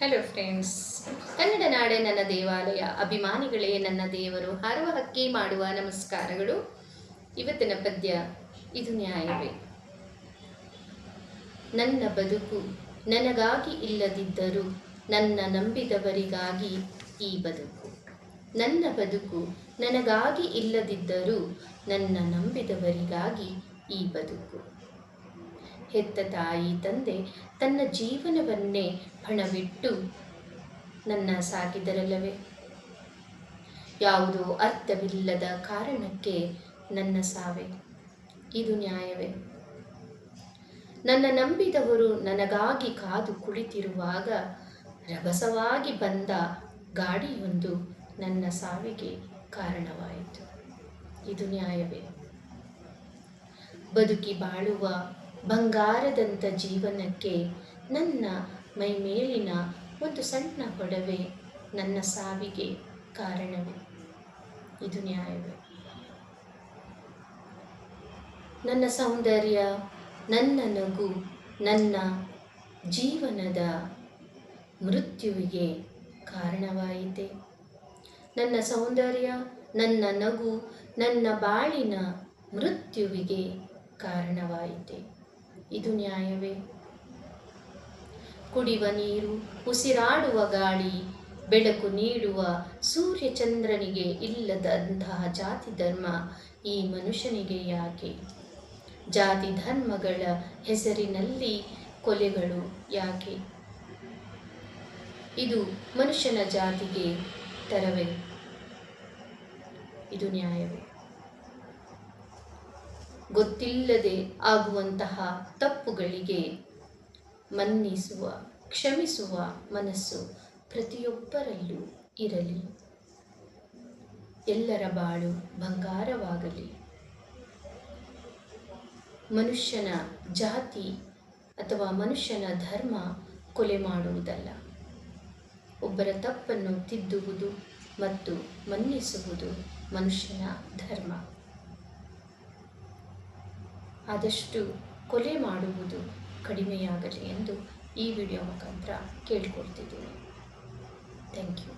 Hello friends, Kannada ನಾಡೆ ನನ್ನ ದೇವಾಲಯ, ಅಭಿಮಾನಿಗಳೇ ನನ್ನ ದೇವರು, ಹಾರುವ ಹಕ್ಕಿ ಮಾಡುವ ನಮಸ್ಕಾರಗಳು. ಇವತ್ತಿನ ಪದ್ಯ, ಇದು ನ್ಯಾಯವೇ. ನನ್ನ ಬದುಕು ನನಗಾಗಿ ಇಲ್ಲದಿದ್ದರೂ ನನ್ನ ನಂಬಿದವರಿಗಾಗಿ ಈ ಬದುಕು. ನನ್ನ ಬದುಕು ನನಗಾಗಿ ಇಲ್ಲದಿದ್ದರೂ ನನ್ನ ನಂಬಿದವರಿಗಾಗಿ ಈ ಬದುಕು. ಹೆತ್ತ ತಾಯಿ ತಂದೆ ತನ್ನ ಜೀವನವನ್ನೇ ಪಣವಿಟ್ಟು ನನ್ನ ಸಾಕಿದರಲ್ಲವೇ? ಯಾವುದೋ ಅರ್ಥವಿಲ್ಲದ ಕಾರಣಕ್ಕೆ ನನ್ನ ಸಾವೆ, ಇದು ನ್ಯಾಯವೇ? ನನ್ನ ನಂಬಿದವರು ನನಗಾಗಿ ಕಾದು ಕುಳಿತಿರುವಾಗ ರಭಸವಾಗಿ ಬಂದ ಗಾಡಿಯೊಂದು ನನ್ನ ಸಾವಿಗೆ ಕಾರಣವಾಯಿತು, ಇದು ನ್ಯಾಯವೇ? ಬದುಕಿ ಬಾಳುವ ಬಂಗಾರದಂಥ ಜೀವನಕ್ಕೆ ನನ್ನ ಮೈಮೇಲಿನ ಒಂದು ಸಣ್ಣ ಒಡವೆ ನನ್ನ ಸಾವಿಗೆ ಕಾರಣವೇ, ಇದು ನ್ಯಾಯವೇ? ನನ್ನ ಸೌಂದರ್ಯ, ನನ್ನ ನಗು, ನನ್ನ ಜೀವನದ ಮೃತ್ಯುವಿಗೆ ಕಾರಣವಾಯಿತೆ. ನನ್ನ ಸೌಂದರ್ಯ, ನನ್ನ ನಗು, ನನ್ನ ಬಾಳಿನ ಮೃತ್ಯುವಿಗೆ ಕಾರಣವಾಯಿತೆ, ಇದು ನ್ಯಾಯವೇ? ಕುಡಿಯುವ ನೀರು, ಉಸಿರಾಡುವ ಗಾಳಿ, ಬೆಳಕು ನೀಡುವ ಸೂರ್ಯಚಂದ್ರನಿಗೆ ಇಲ್ಲದಂತಹ ಜಾತಿ ಧರ್ಮ ಈ ಮನುಷ್ಯನಿಗೆ ಯಾಕೆ? ಜಾತಿ ಧರ್ಮಗಳ ಹೆಸರಿನಲ್ಲಿ ಕೊಲೆಗಳು ಯಾಕೆ? ಇದು ಮನುಷ್ಯನ ಜಾತಿಗೆ ತರವೇ? ಇದು ನ್ಯಾಯವೇ? ಗೊತ್ತಿಲ್ಲದೆ ಆಗುವಂತಹ ತಪ್ಪುಗಳಿಗೆ ಮನ್ನಿಸುವ, ಕ್ಷಮಿಸುವ ಮನಸ್ಸು ಪ್ರತಿಯೊಬ್ಬರಲ್ಲೂ ಇರಲಿ. ಎಲ್ಲರ ಬಾಳು ಬಂಗಾರವಾಗಲಿ. ಮನುಷ್ಯನ ಜಾತಿ ಅಥವಾ ಮನುಷ್ಯನ ಧರ್ಮ ಕೊಲೆ ಮಾಡುವುದಲ್ಲ. ಒಬ್ಬರ ತಪ್ಪನ್ನು ತಿದ್ದುವುದು ಮತ್ತು ಮನ್ನಿಸುವುದು ಮನುಷ್ಯನ ಧರ್ಮ. ಆದಷ್ಟು ಕೊಲೆ ಮಾಡುವುದು ಕಡಿಮೆಯಾಗಲಿ ಎಂದು ಈ ವಿಡಿಯೋ ಮುಖಾಂತರ ಕೇಳಿಕೊಳ್ತಿದ್ದೀನಿ. Thank you.